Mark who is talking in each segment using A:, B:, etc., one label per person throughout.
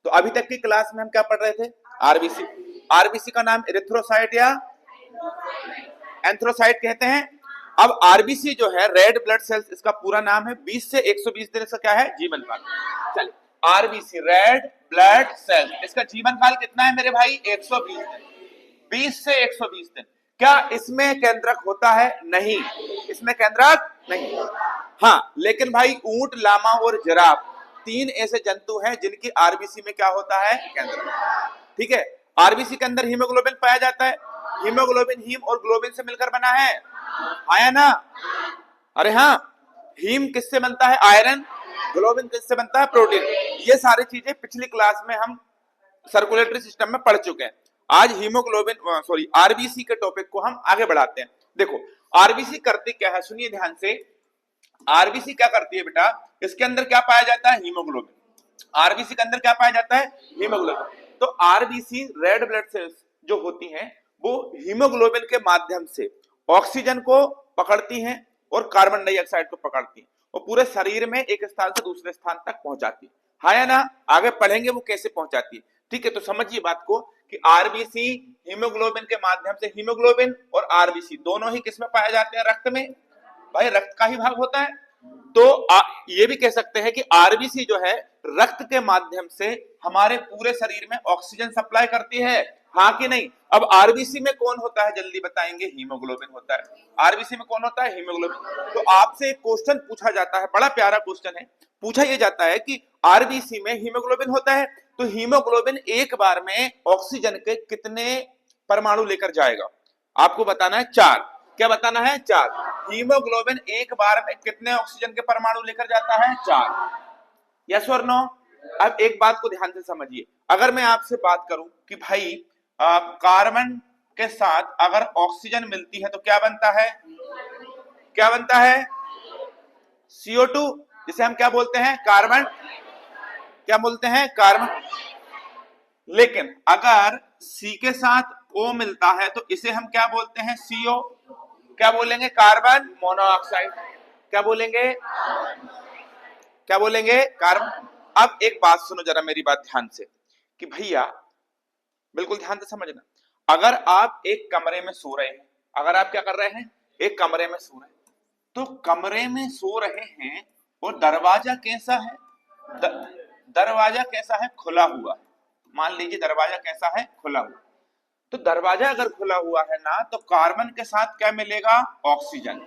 A: तो अभी तक की क्लास में हम क्या पढ़ रहे थे? आरबीसी। आरबीसी का नाम एरिथ्रोसाइट या एंथ्रोसाइट कहते हैं। अब आरबीसी जो है रेड ब्लड सेल्स, इसका पूरा नाम है। 20 से 120 दिन इसका क्या है? जीवन काल। चलिए, आरबीसी रेड ब्लड सेल्स, इसका जीवन काल कितना है मेरे भाई? 120 दिन। 20 से 120 दिन। क्या इसमें केंद्रक होता है? नहीं, इसमें केंद्रक नहीं। हाँ, लेकिन भाई ऊंट, लामा और जिराफ 3 ऐसे जंतु हैं जिनकी आरबीसी में क्या होता है? केंद्रक। ठीक है, आरबीसी के अंदर हीमोग्लोबिन पाया जाता है। हीमोग्लोबिन हीम और ग्लोबिन से मिलकर बना है, आया ना? अरे हाँ, हीम किससे बनता है? आयरन। ग्लोबिन किससे बनता है? प्रोटीन। ये सारी चीजें पिछली क्लास में हम सर्कुलेटरी सिस्टम में पढ़ चुके हैं। आज हीमोग्लोबिन सॉरी आरबीसी के टॉपिक को हम आगे बढ़ाते हैं। देखो आरबीसी करती क्या है, सुनिए ध्यान से। आरबीसी क्या करती है बेटा? इसके अंदर क्या पाया जाता है? हीमोग्लोबिन। आरबीसी के अंदर क्या पाया जाता है? हीमोग्लोबिन। तो आरबीसी रेड ब्लड सेल्स जो होती हैं वो हीमोग्लोबिन के माध्यम से ऑक्सीजन को पकड़ती हैं और कार्बन डाइऑक्साइड को पकड़ती हैं और पूरे शरीर में एक स्थान से दूसरे स्थान तक पहुंचाती है। हाँ या ना? आगे पढ़ेंगे वो कैसे पहुंचाती है। ठीक है, तो समझिए बात को कि आरबीसी हीमोग्लोबिन के माध्यम से, हीमोग्लोबिन और आरबीसी दोनों ही किसमें पाए जाते हैं? रक्त में। भाई रक्त का ही भाग होता है। तो ये भी कह सकते हैं कि आरबीसी जो है रक्त के माध्यम से हमारे पूरे शरीर में ऑक्सीजन सप्लाई करती है। हाँ कि नहीं? अब आरबीसी में कौन होता है जल्दी बताएंगे? हीमोग्लोबिन होता है। आरबीसी में कौन होता है? हीमोग्लोबिन। तो आपसे एक क्वेश्चन पूछा जाता है, बड़ा प्यारा क्वेश्चन है। पूछा यह जाता है कि आरबीसी में हीमोग्लोबिन होता है, तो हीमोग्लोबिन एक बार में ऑक्सीजन के कितने परमाणु लेकर जाएगा? आपको बताना है 4। क्या बताना है? 4। हीमोग्लोबिन एक बार में कितने ऑक्सीजन के परमाणु लेकर जाता है? 4। यस और नो? अब एक बात को ध्यान से समझिए। अगर मैं आपसे बात करूं कि भाई कार्बन के साथ अगर ऑक्सीजन मिलती है तो क्या बनता है? क्या बनता है? CO2, जिसे हम क्या बोलते हैं? कार्बन। क्या बोलते हैं? कार्बन। लेकिन अगर C के साथ O मिलता है तो इसे हम क्या बोलते हैं? CO। क्या बोलेंगे? Carbon monoxide. क्या बोलेंगे? क्या बोलेंगे? कार्बन। अब एक बात सुनो जरा, मेरी बात ध्यान से, कि भैया बिल्कुल ध्यान से समझना। अगर आप एक कमरे में सो रहे हैं, अगर आप क्या कर रहे हैं? एक कमरे में सो रहे हैं, तो कमरे में सो रहे हैं और दरवाजा कैसा है? दरवाजा कैसा है? खुला हुआ। मान लीजिए दरवाजा कैसा है? खुला हुआ। तो दरवाजा अगर खुला हुआ है ना, तो कार्बन के साथ क्या मिलेगा? ऑक्सीजन।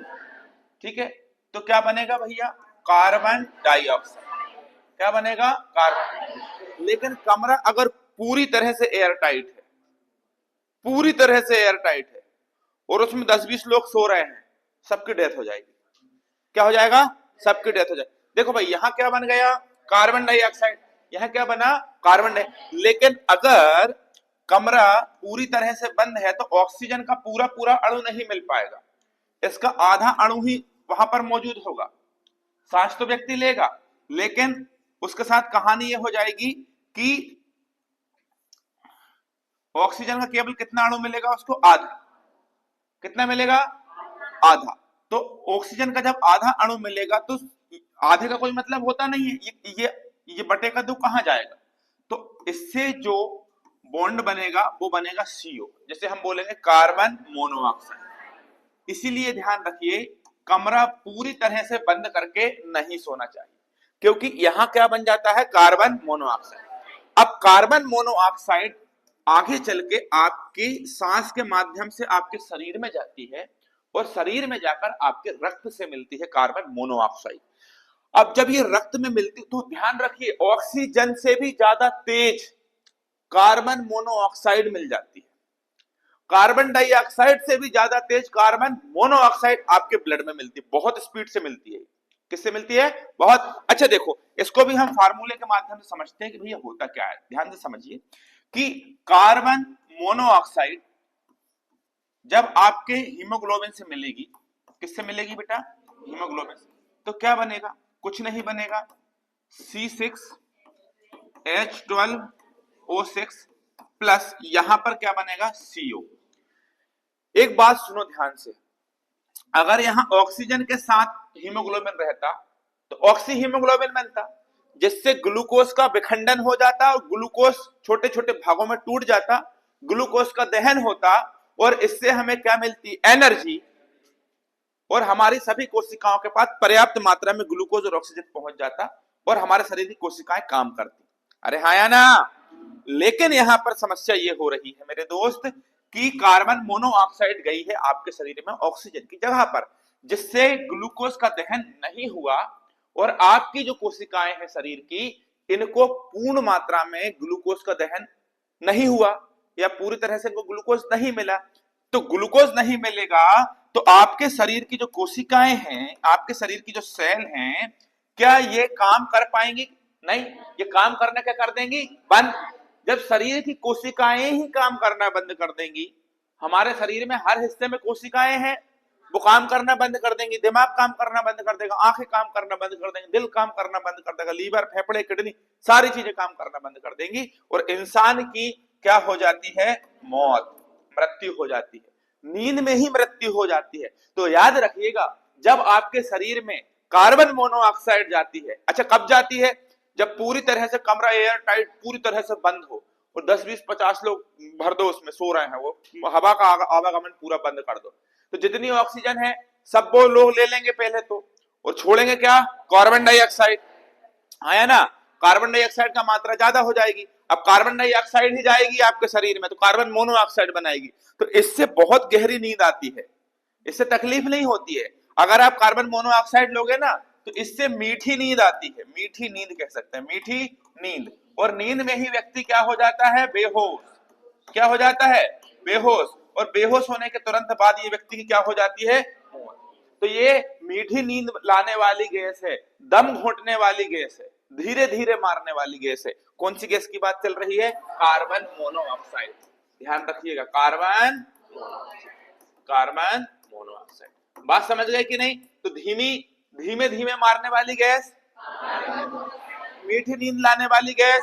A: ठीक है, तो क्या बनेगा भैया? Carbon dioxide. क्या बनेगा? कार्बन। लेकिन कमरा अगर पूरी तरह से एयर टाइट है, पूरी तरह से एयर टाइट है और उसमें 10-20 लोग सो रहे हैं, सबकी डेथ हो जाएगी। क्या हो जाएगा? सबकी डेथ हो जाएगी। देखो भाई यहां क्या बन गया? Carbon dioxide. यहां क्या बना? Carbon dioxide. लेकिन अगर कमरा पूरी तरह से बंद है तो ऑक्सीजन का पूरा पूरा अणु नहीं मिल पाएगा, इसका आधा अणु ही वहां पर मौजूद होगा। सांस तो व्यक्ति लेगा, लेकिन उसके साथ कहानी ये हो जाएगी कि ऑक्सीजन का केवल कितना अणु मिलेगा उसको? आधा। कितना मिलेगा? आधा। तो ऑक्सीजन का जब आधा अणु मिलेगा तो आधे का कोई मतलब होता नहीं है, ये बटे का 2 कहां जाएगा? तो इससे जो बॉन्ड बनेगा वो बनेगा CO, जैसे हम बोलेंगे कार्बन मोनोऑक्साइड। इसीलिए ध्यान रखिए, कमरा पूरी तरह से बंद करके नहीं सोना चाहिए, क्योंकि यहां क्या बन जाता है? Carbon monoxide. अब कार्बन मोनोऑक्साइड आगे चल के आपकी सांस के माध्यम से आपके शरीर में जाती है और शरीर में जाकर आपके रक्त से मिलती है कार्बन मोनोऑक्साइड। अब जब ये रक्त में मिलती तो ध्यान रखिए, ऑक्सीजन से भी ज्यादा तेज कार्बन मोनोऑक्साइड मिल जाती है। कार्बन डाइऑक्साइड से भी ज्यादा तेज कार्बन मोनोऑक्साइड आपके ब्लड में मिलती है, बहुत स्पीड से मिलती है। किससे मिलती है? बहुत। अच्छा देखो, इसको भी हम फार्मूले के माध्यम से समझते हैं कि भैया होता क्या है। ध्यान से समझिए कि कार्बन मोनोऑक्साइड जब आपके हीमोग्लोबिन से मिलेगी, किससे मिलेगी बेटा? हीमोग्लोबिन से, तो क्या बनेगा? कुछ नहीं बनेगा, C6H12O6 प्लस यहां पर क्या बनेगा? CO। एक बात सुनो ध्यान से, अगर यहां ऑक्सीजन के साथ हीमोग्लोबिन रहता तो ऑक्सी हीमोग्लोबिन बनता। जिससे ग्लूकोज का विखंडन हो जाता और ग्लूकोज छोटे छोटे भागों में टूट जाता, ग्लूकोज का दहन होता और इससे हमें क्या मिलती? एनर्जी। और हमारी सभी कोशिकाओं के पास पर्याप्त मात्रा में ग्लूकोज और ऑक्सीजन पहुंच जाता और हमारे शरीर की कोशिकाएं काम करती। अरे हाँ या ना? लेकिन यहां पर समस्या ये हो रही है मेरे दोस्त कि कार्बन मोनोऑक्साइड गई है आपके शरीर में ऑक्सीजन की जगह पर, जिससे ग्लूकोज का दहन नहीं हुआ और आपकी जो कोशिकाएं हैं शरीर की, इनको पूर्ण मात्रा में ग्लूकोज का दहन नहीं हुआ या पूरी तरह से इनको ग्लूकोज नहीं मिला। तो ग्लूकोज नहीं मिलेगा तो आपके शरीर की जो कोशिकाएं हैं, आपके शरीर की जो सेल हैं, क्या ये काम कर पाएंगी? नहीं, ये काम करना क्या कर देंगी? बंद। जब शरीर की कोशिकाएं ही काम करना बंद कर देंगी, हमारे शरीर में हर हिस्से में कोशिकाएं हैं, वो काम करना बंद कर देंगी, दिमाग काम करना बंद कर देगा, आंखें काम करना बंद कर देंगी, दिल काम करना बंद कर देगा, लीवर, फेफड़े, किडनी, सारी चीजें काम करना बंद कर देंगी और इंसान की क्या हो जाती है? मौत, मृत्यु हो जाती है, नींद में ही मृत्यु हो जाती है। तो याद रखिएगा, जब आपके शरीर में कार्बन मोनोऑक्साइड जाती है, अच्छा कब जाती है? जब पूरी तरह से कमरा एयर टाइट पूरी तरह से बंद हो और 10, 20, 50 लोग भर दो, उसमें सो रहे हैं, वो हवा का आवागमन पूरा बंद कर दो, तो जितनी ऑक्सीजन है सब वो लोग ले लेंगे पहले तो, और छोड़ेंगे क्या? Carbon dioxide. हाँ या ना? कार्बन डाइऑक्साइड का मात्रा ज्यादा हो जाएगी। अब कार्बन डाइऑक्साइड ही जाएगी आपके शरीर में तो कार्बन मोनोऑक्साइड बनाएगी, तो इससे बहुत गहरी नींद आती है, इससे तकलीफ नहीं होती है। अगर आप कार्बन मोनोऑक्साइड लोगे ना तो इससे मीठी नींद आती है, मीठी नींद कह सकते हैं, मीठी नींद। और नींद में ही व्यक्ति क्या हो जाता है? बेहोश। क्या हो जाता है? बेहोश। और बेहोश होने के तुरंत बाद ये व्यक्ति की क्या हो जाती है? मौत। तो ये मीठी नींद लाने वाली गैस है, दम घोंटने वाली गैस है, धीरे धीरे मारने वाली गैस है। कौन सी गैस की बात चल रही है? Carbon monoxide. ध्यान रखिएगा, कार्बन मोनोऑक्साइड। बात समझ गए कि नहीं? तो धीमे धीमे मारने वाली गैस, मीठी नींद लाने वाली गैस,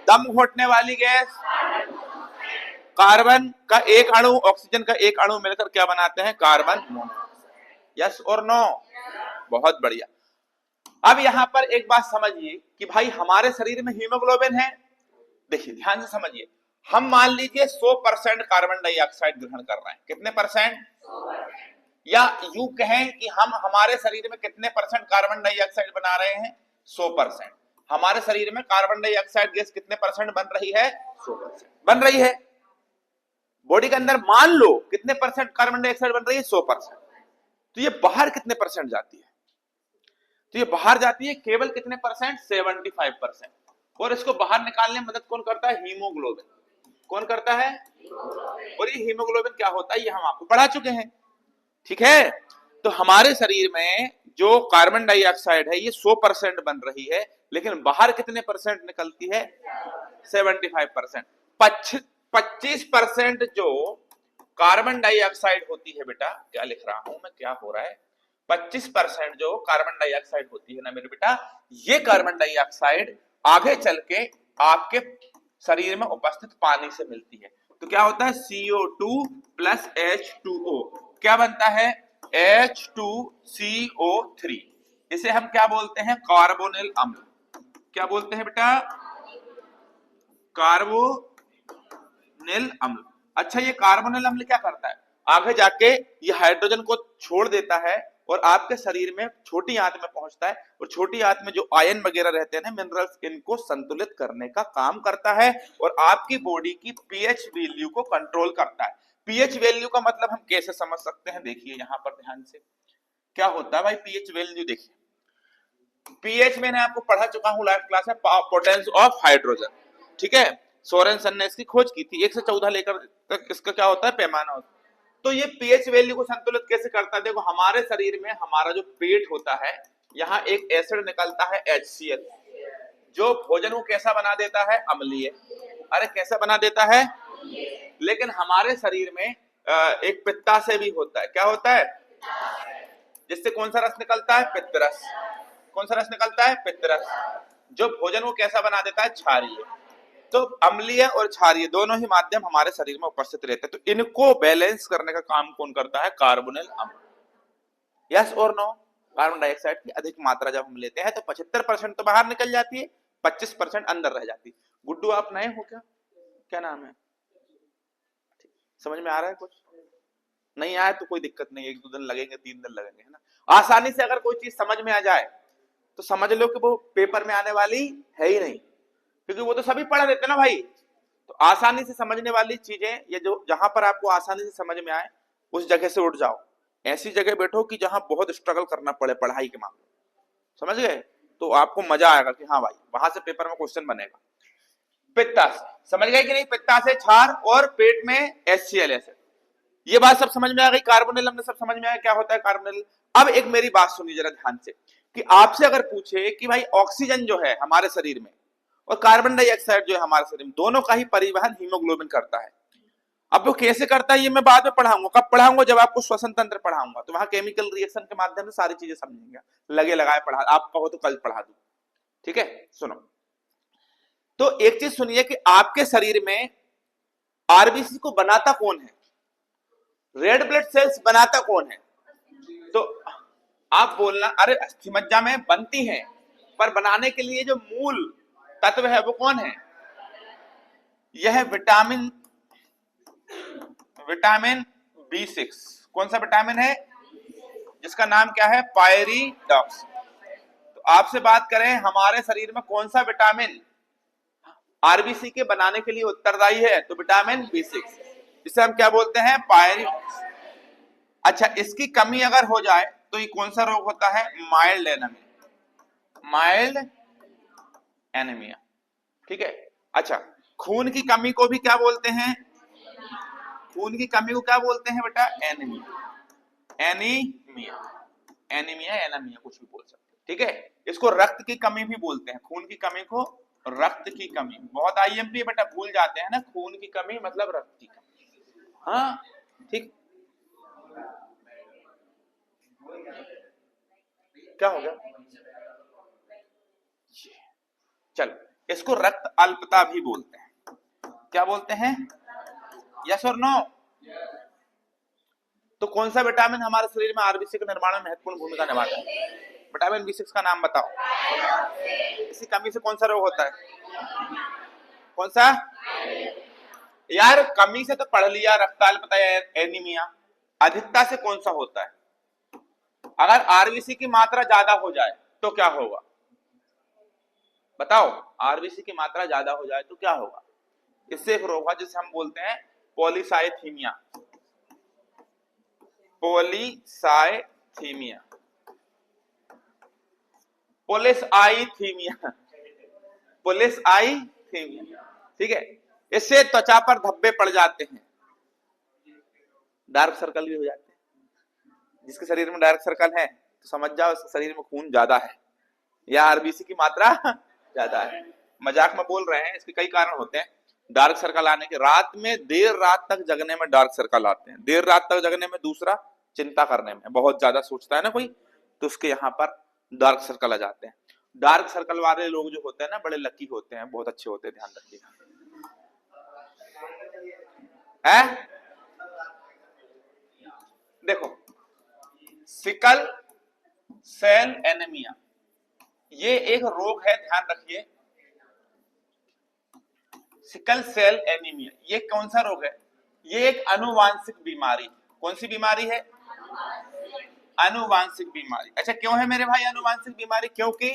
A: दम घोंटने वाली गैस, कार्बन का एक अणु ऑक्सीजन का एक अणु मिलकर क्या बनाते हैं? Carbon monoxide. यस और नो? बहुत बढ़िया। अब यहां पर एक बात समझिए कि भाई हमारे शरीर में हीमोग्लोबिन है। देखिए ध्यान से समझिए, हम मान लीजिए 100% कार्बन डाइऑक्साइड ग्रहण कर रहे हैं। कितने परसेंट? या यूं कहें कि हम हमारे शरीर में कितने परसेंट कार्बन डाइऑक्साइड बना रहे हैं? 100%। हमारे शरीर में कार्बन डाइऑक्साइड गैस कितने परसेंट बन रही है? 100% बन रही है। बॉडी के अंदर मान लो कितने परसेंट कार्बन डाइऑक्साइड बन रही है? 100%। तो ये बाहर कितने परसेंट जाती है? तो ये बाहर जाती है केवल कितने परसेंट? 75%। और इसको बाहर निकालने में मदद कौन करता है? हीमोग्लोबिन। कौन करता है? और ये हीमोग्लोबिन क्या होता है ये हम आपको पढ़ा चुके हैं, ठीक है? तो हमारे शरीर में जो कार्बन डाइऑक्साइड है ये 100% बन रही है, लेकिन बाहर कितने परसेंट निकलती है? 75%। 25% जो कार्बन डाइऑक्साइड होती है, बेटा क्या लिख रहा हूं मैं, क्या हो रहा है? 25% जो कार्बन डाइऑक्साइड होती है ना मेरे बेटा, ये कार्बन डाइऑक्साइड आगे चल के आपके शरीर में उपस्थित पानी से मिलती है। तो क्या होता है? CO2 प्लस H2O क्या बनता है? H2CO3। इसे हम क्या बोलते हैं? कार्बोनिल अम्ल। क्या बोलते हैं बेटा? कार्बोनिल अम्ल। अच्छा, ये कार्बोनिल अम्ल क्या करता है? आगे जाके ये हाइड्रोजन को छोड़ देता है और आपके शरीर में छोटी आंत में पहुंचता है, और छोटी आंत में जो आयन वगैरह रहते हैं ना, मिनरल्स, इनको संतुलित करने का काम करता है और आपकी बॉडी की पीएच वैल्यू को कंट्रोल करता है। पीएच वैल्यू का मतलब हम कैसे समझ सकते हैं? देखिए यहां पर ध्यान से, क्या होता है भाई पीएच वैल्यू? देखिए पीएच मैंने आपको पढ़ा चुका हूं लास्ट क्लास में, पोटेंस ऑफ हाइड्रोजन, ठीक है? सोरेनसन ने इसकी खोज की थी। 1 से 14 लेकर तक इसका क्या होता है? पैमाना होता है। तो ये पीएच वैल्यू को संतुलित कैसे करता है? देखो हमारे शरीर में हमारा जो पेट होता है, यहाँ एक एसिड निकलता है HCl, जो भोजन को कैसा बना देता है? अम्लीय। अरे कैसा बना देता है? लेकिन हमारे शरीर में एक पित्ताशय भी होता है। क्या होता है? जिससे कौन सा रस निकलता है? पित्तरस। कौन सा रस निकलता है? पित्तरस, जो भोजन को कैसा बना देता है? क्षारीय। तो अम्लीय और क्षारीय दोनों ही माध्यम हमारे शरीर में उपस्थित रहते हैं। तो इनको बैलेंस करने का काम कौन करता है? कार्बोनिल अम्ल। यस और नो? कार्बन डाइऑक्साइड की अधिक मात्रा जब हम लेते हैं तो 75% तो बाहर निकल जाती है, 25% अंदर रह जाती है। गुड्डू आप नए हो क्या? क्या नाम है? समझ में आ रहा है? कुछ नहीं आया तो कोई दिक्कत नहीं, 1-2 दिन लगेंगे, 3 दिन लगेंगे, है ना। आसानी से अगर कोई चीज समझ में आ जाए तो समझ लो कि वो पेपर में आने वाली है ही नहीं, क्योंकि वो तो सभी पढ़ देते ना भाई। तो आसानी से समझने वाली चीजें, ये जो जहां पर आपको आसानी से समझ में आए उस जगह से उठ जाओ। ऐसी जगह बैठो कि जहां बहुत स्ट्रगल करना पड़े पढ़ाई के मामले, समझ गए? तो आपको मजा आएगा कि हाँ भाई वहां से पेपर में क्वेश्चन बनेगा। पित्ताशय, समझ गए कि नहीं? पित्ताशय क्षार और पेट में HCl एसिड, ये बात सब समझ में आ गई। कार्बोनिल हमने सब समझ में आया क्या होता है कार्बोनिल। अब एक मेरी बात सुनिए जरा ध्यान से, कि आपसे अगर पूछे कि भाई ऑक्सीजन जो है हमारे शरीर में और कार्बन डाइऑक्साइड जो है हमारे शरीर में, दोनों का ही परिवहन हीमोग्लोबिन करता है। अब वो कैसे करता है ये मैं बाद में पढ़ाऊंगा। कब पढ़ाऊंगा? जब आपको श्वसन तंत्र पढ़ाऊंगा, तो वहां केमिकल रिएक्शन के माध्यम से सारी चीजें समझेंगे। लगे लगाए पढ़ा, आप कहो तो कल पढ़ा दूं, ठीक है? सुनो तो एक चीज सुनिए कि आपके शरीर में आरबीसी को बनाता कौन है? रेड ब्लड सेल्स बनाता कौन है? तो आप बोलना अरे अस्थि मज्जा में बनती हैं, पर बनाने के लिए जो मूल तत्व है वो कौन है? यह विटामिन B6। कौन सा विटामिन है? जिसका नाम क्या है? पायरिडॉक्स। तो आपसे बात करें हमारे शरीर में कौन सा विटामिन आरबीसी के बनाने के लिए उत्तरदायी है, तो विटामिन B6, इसे हम क्या बोलते हैं? पायरिडॉक्स। अच्छा, इसकी कमी अगर हो जाए तो ये कौन सा रोग होता है? माइल्ड एनीमिया, माइल्ड एनीमिया, ठीक है? अच्छा, खून की कमी को भी क्या बोलते हैं? खून की कमी को क्या बोलते हैं बेटा? एनीमिया, एनीमिया, एनीमिया, एनीमिया कुछ भी बोल सकते हैं, ठीक है? इसको रक्त की कमी भी बोलते हैं, खून की कमी को रक्त की कमी। बहुत आईएमपी बेटा भूल जाते हैं ना, खून की कमी मतलब रक्त की कमी, हाँ ठीक। क्या हो गया? चलो, इसको रक्त अल्पता भी बोलते हैं। क्या बोलते हैं? यस और नो? तो कौन सा विटामिन हमारे शरीर में आरबीसी के निर्माण में महत्वपूर्ण भूमिका निभाता है? विटामिन B6 का नाम बताओ। इसी कमी से कौन सा रोग होता है? कौन सा? यार कमी से तो पढ़ लिया, रक्ताल्पता या एनीमिया। अधिकता से कौन सा होता है? अगर आरबीसी की मात्रा ज्यादा हो जाए तो क्या होगा? बताओ, आरबीसी की मात्रा ज्यादा हो जाए तो क्या होगा? इससे एक रोग है जिसे हम बोलते हैं पॉलीसाइथीमिया, पॉलीसाइथीमिया, पोलिसआइथीमिया, पोलिसआइथीमिया, ठीक है? इससे त्वचा पर धब्बे पड़ जाते हैं, डार्क सर्कल भी हो जाते हैं। जिसके शरीर में डार्क सर्कल है तो समझ जाओ उसके शरीर में खून ज्यादा है या आरबीसी की मात्रा ज्यादा है। मजाक में बोल रहे हैं, इसके कई कारण होते हैं डार्क सर्कल आने के। रात में देर रात तक जगने में डार्क सर्कल आते हैं, देर रात तक जगने में, दूसरा चिंता करने में, बहुत ज्यादा सोचता है ना कोई, तो उसके यहाँ पर डार्क सर्कल आ जाते हैं। डार्क सर्कल वाले लोग जो होते हैं ना बड़े लकी होते हैं, बहुत अच्छे होते हैं, ध्यान रखिएगा। देखो, सिकल सेल एनीमिया ये एक रोग है, ध्यान रखिए। सिकल सेल एनीमिया ये कौन सा रोग है? ये एक अनुवांशिक बीमारी। कौन सी बीमारी है? अनुवांशिक बीमारी। अच्छा, क्यों है मेरे भाई अनुवांशिक बीमारी? क्योंकि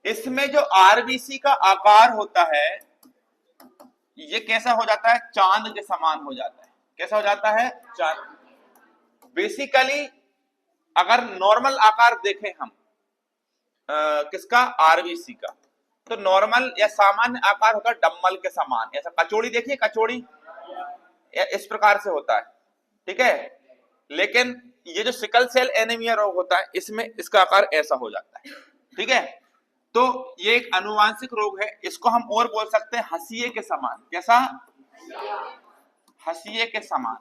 A: इसमें जो आरबीसी का आकार होता है ये कैसा हो जाता है? चांद के समान हो जाता है। कैसा हो जाता है? चांद। बेसिकली अगर नॉर्मल आकार देखें हम किसका? आरबीसी का, तो नॉर्मल या सामान्य आकार होता है डम्बल के समान, ऐसा कचौड़ी देखिए, कचौड़ी इस प्रकार से होता है, ठीक है? लेकिन ये जो सिकल सेल एनीमिया रोग होता है इसमें इसका आकार ऐसा हो जाता है, ठीक है? तो ये एक अनुवांशिक रोग है। इसको हम और बोल सकते हैं हंसिए के समान। कैसा? हंसिए के समान।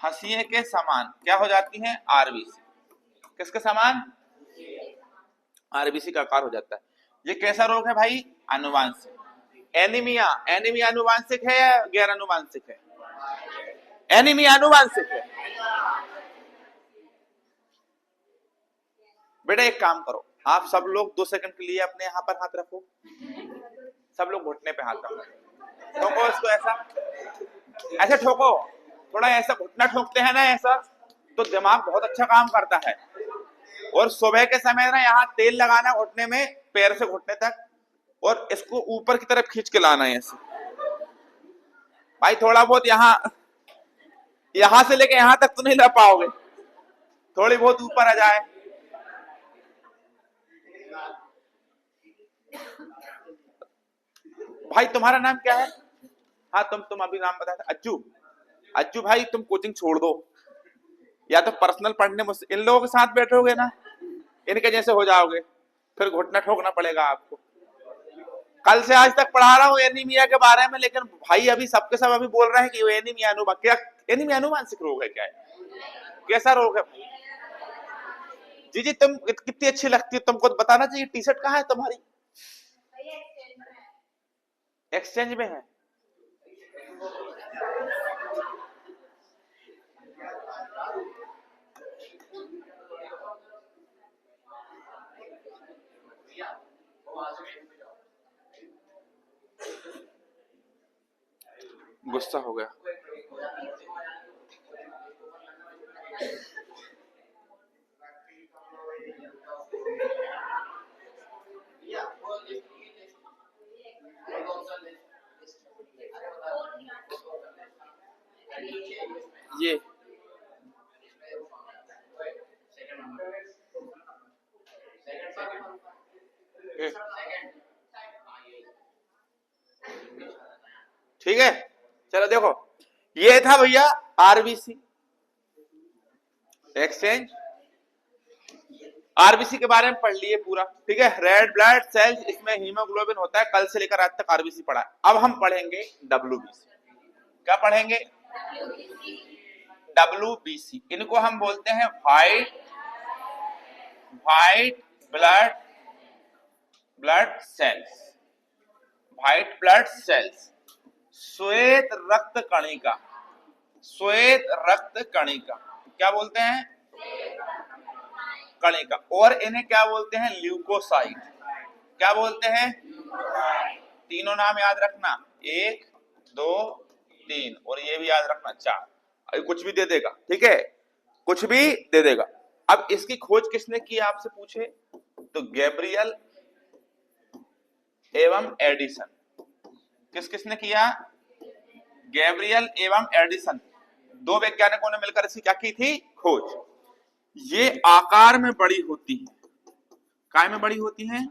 A: हंसिए के समान क्या हो जाती है? आरबीसी। किसके समान? आरबीसी का आकार हो जाता है। ये कैसा रोग है भाई? अनुवांशिक। एनीमिया, एनीमिया अनुवांशिक है या गैर अनुवांशिक है? एनीमिया अनुवांशिक है। बेटा एक काम करो, आप सब लोग 2 सेकंड के लिए अपने यहाँ पर हाथ रखो, सब लोग घुटने पे हाथ रखो, ठोको इसको ऐसा, ऐसे ठोको, थोड़ा ऐसा घुटना ठोकते हैं ना ऐसा, तो दिमाग बहुत अच्छा काम करता है। और सुबह के समय ना यहाँ तेल लगाना घुटने में, पैर से घुटने तक, और इसको ऊपर की तरफ खींच के लाना है ऐसे। भाई थोड़ा बहुत यहाँ से लेके यहाँ तक तो नहीं ला पाओगे, थोड़ी बहुत ऊपर आ जाए। भाई तुम्हारा नाम क्या है? हाँ तुम अभी नाम बताया था, अज्जू। अज्जू भाई तुम कोचिंग छोड़ दो, या तो पर्सनल पढ़ने मुझसे, इन लोगों के साथ बैठोगे ना इनके जैसे हो जाओगे, फिर घुटना ठोकना पड़ेगा आपको। कल से आज तक पढ़ा रहा हूँ एनीमिया के बारे में, लेकिन भाई अभी सबके सब अभी बोल रहे हैं कि वो एनीमिया क्या एनीमिया अनुवांशिक रोग है क्या है? कैसा रोग है भाई? जी जी तुम कितनी अच्छी लगती है, तुमको बताना चाहिए। टी शर्ट कहाँ है तुम्हारी? एक्सचेंज में है। गुस्सा हो गया। ये ठीक है, चलो देखो, ये था भैया आरबीसी एक्सचेंज। आरबीसी के बारे में पढ़ लिए पूरा, ठीक है। रेड ब्लड सेल्स, इसमें हीमोग्लोबिन होता है, कल से लेकर आज तक आरबीसी पढ़ा है। अब हम पढ़ेंगे डब्ल्यूबीसी। क्या पढ़ेंगे? डब्ल्यूबीसी, इनको हम बोलते हैं white blood cells, white blood cells, श्वेत रक्त कणिका, श्वेत रक्त कणिका, क्या बोलते हैं? कणिका। और इन्हें क्या बोलते हैं? ल्यूकोसाइट। क्या बोलते हैं? तीनों नाम याद रखना, 1 2 3, और ये भी याद रखना 4। अभी कुछ भी दे देगा, ठीक है, कुछ भी दे देगा। अब इसकी खोज किसने की आपसे पूछे तो गैब्रियल एवं एडिसन। किसने किया? गैब्रियल एवं एडिसन, 2 वैज्ञानिकों ने मिलकर इसकी क्या की थी? खोज। ये आकार में बड़ी होती है। काय में बड़ी होती हैं?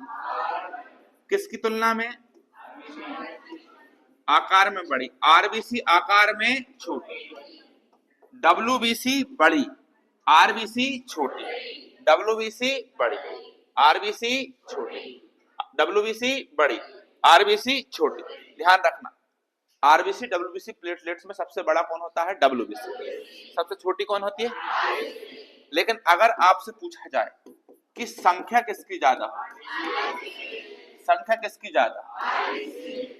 A: किसकी तुलना में? आकार में बड़ी। आरबीसी आकार में छोटी, डब्ल्यूबीसी बड़ी, आरबीसी छोटी, डब्ल्यूबीसी बड़ी, आरबीसी छोटी, डब्ल्यूबीसी बड़ी, आरबीसी छोटी। ध्यान रखना, आरबीसी डब्ल्यूबीसी प्लेटलेट्स में सबसे बड़ा कौन होता है? डब्ल्यूबीसी। सबसे छोटी कौन होती है? लेकिन अगर आपसे पूछा जाए कि संख्या किसकी ज्यादा, संख्या किसकी ज्यादा,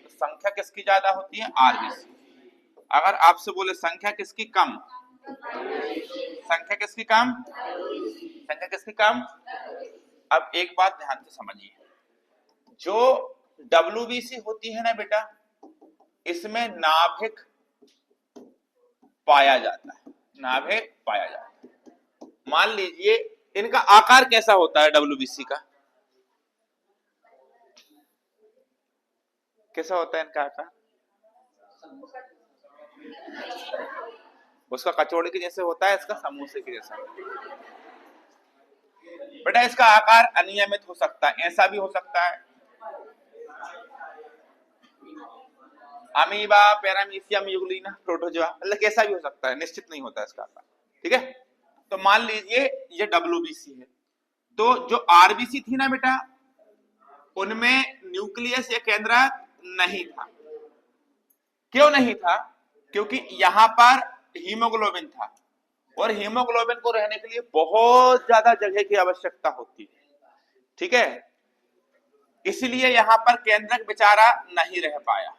A: तो संख्या किसकी ज्यादा होती है? आरबीसी। अगर आपसे बोले संख्या किसकी कम, संख्या किसकी कम, संख्या किसकी कम। अब एक बात ध्यान से समझिए, जो डब्ल्यूबीसी होती है ना बेटा, इसमें नाभिक पाया जाता है, नाभिक पाया जाता है। मान लीजिए इनका आकार कैसा होता है? डब्ल्यूबीसी का कैसा होता है इनका आकार? उसका कचौड़ी के जैसे होता है, इसका समोसे के जैसा। बेटा इसका आकार अनियमित हो सकता है, ऐसा भी हो सकता है, अमीबा, पैरामीशियम, यूग्लिना, प्रोटोजोआ, मतलब कैसा भी हो सकता है, निश्चित नहीं होता इसका आकार, ठीक है। तो मान लीजिए ये डब्ल्यूबीसी है, तो जो आरबीसी थी ना बेटा, उनमें न्यूक्लियस या केंद्रक नहीं था। क्यों नहीं था? क्योंकि यहां पर हीमोग्लोबिन था, और हीमोग्लोबिन को रहने के लिए बहुत ज्यादा जगह की आवश्यकता होती है, ठीक है। इसलिए यहां पर केंद्रक बेचारा नहीं रह पाया।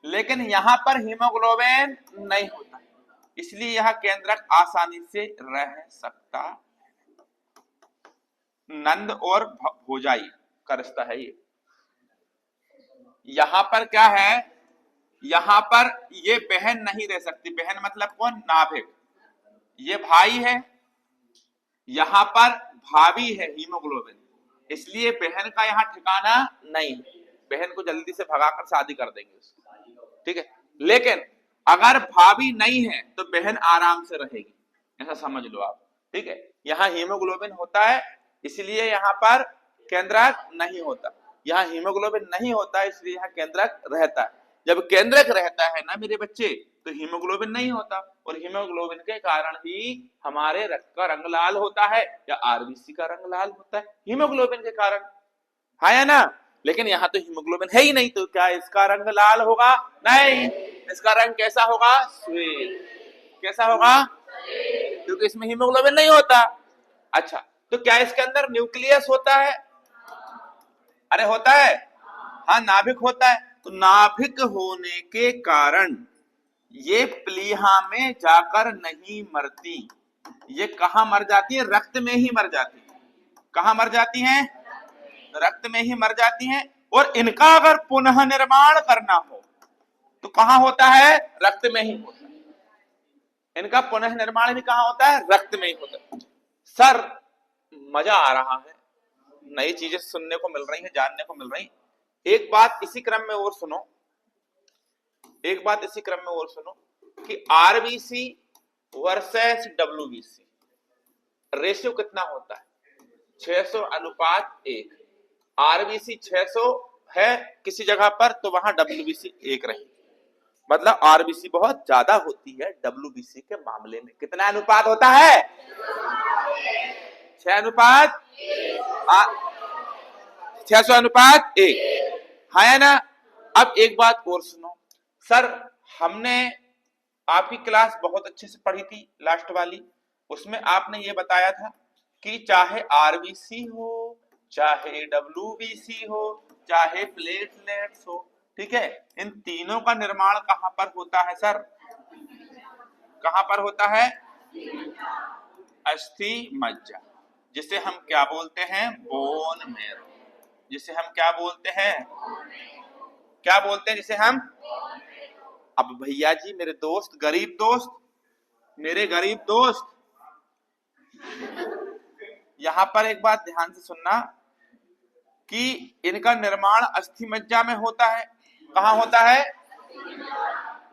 A: लेकिन यहां पर हीमोग्लोबिन नहीं होता, इसलिए यह केंद्रक आसानी से रह सकता। नंद और भोजाई का रिश्ता है ये। यहां पर क्या है, यहां पर ये बहन नहीं रह सकती। बहन मतलब कौन, नाभिक। ये भाई है, यहां पर भाभी है हीमोग्लोबिन, इसलिए बहन का यहां ठिकाना नहीं। बहन को जल्दी से भगाकर शादी कर देंगे उसकी, ठीक है। लेकिन अगर भाभी नहीं है तो बहन आराम से रहेगी, ऐसा समझ लो आप, ठीक है। यहाँ हीमोग्लोबिन होता है इसलिए यहाँ पर केंद्रक नहीं होता। यहाँ हीमोग्लोबिन नहीं होता इसलिए यहाँ केंद्रक रहता है। जब केंद्रक रहता है ना मेरे बच्चे, तो हीमोग्लोबिन नहीं होता, और हीमोग्लोबिन के कारण ही हमारे रक्त का रंग लाल होता है या आरबीसी का रंग लाल होता है, हीमोग्लोबिन के कारण, हाँ या ना। लेकिन यहाँ तो हीमोग्लोबिन है ही नहीं, तो क्या इसका रंग लाल होगा? नहीं। इसका रंग कैसा होगा? श्वेत। कैसा होगा? क्योंकि इसमें हीमोग्लोबिन नहीं होता। अच्छा, तो क्या इसके अंदर न्यूक्लियस होता है? अरे होता है, हाँ नाभिक होता है। तो नाभिक होने के कारण ये प्लीहा में जाकर नहीं मरती, ये कहां मर जाती है? रक्त में ही मर जाती है। कहां मर जाती हैं? रक्त में ही मर जाती हैं। और इनका अगर पुनः निर्माण करना हो तो कहां होता है? रक्त में ही होता है। इनका पुनः निर्माण भी कहां होता है? रक्त में ही होता है। सर मजा आ रहा है, नई चीजें सुनने को मिल रही हैं, जानने को मिल रही। एक बात इसी क्रम में और सुनो, एक बात इसी क्रम में और सुनो कि आरबीसी वर्सेस डब्ल्यूबीसी रेशियो कितना होता है? 600 अनुपात 1। आरबीसी 600 है किसी जगह पर तो वहां डब्ल्यूबीसी 1 रही, मतलब आरबीसी बहुत ज्यादा होती है डब्ल्यूबीसी के मामले में। कितना अनुपात होता है? 6 अनुपात 600 अनुपात 1, हाँ या ना। अब एक बात और सुनो सर, हमने आपकी क्लास बहुत अच्छे से पढ़ी थी लास्ट वाली, उसमें आपने ये बताया था कि चाहे आरबीसी हो, चाहे डब्ल्यूबीसी हो, चाहे प्लेटलेट्स हो, ठीक है, इन तीनों का निर्माण कहां पर होता है सर? कहां पर होता है? अस्थि मज्जा, जिसे हम क्या बोलते हैं? Bone marrow. जिसे हम क्या बोलते हैं? क्या बोलते हैं जिसे हम? अब भैया जी मेरे दोस्त, गरीब दोस्त, मेरे गरीब दोस्त, यहां पर एक बात ध्यान से सुनना कि इनका निर्माण अस्थि मज्जा में होता है। कहां होता है?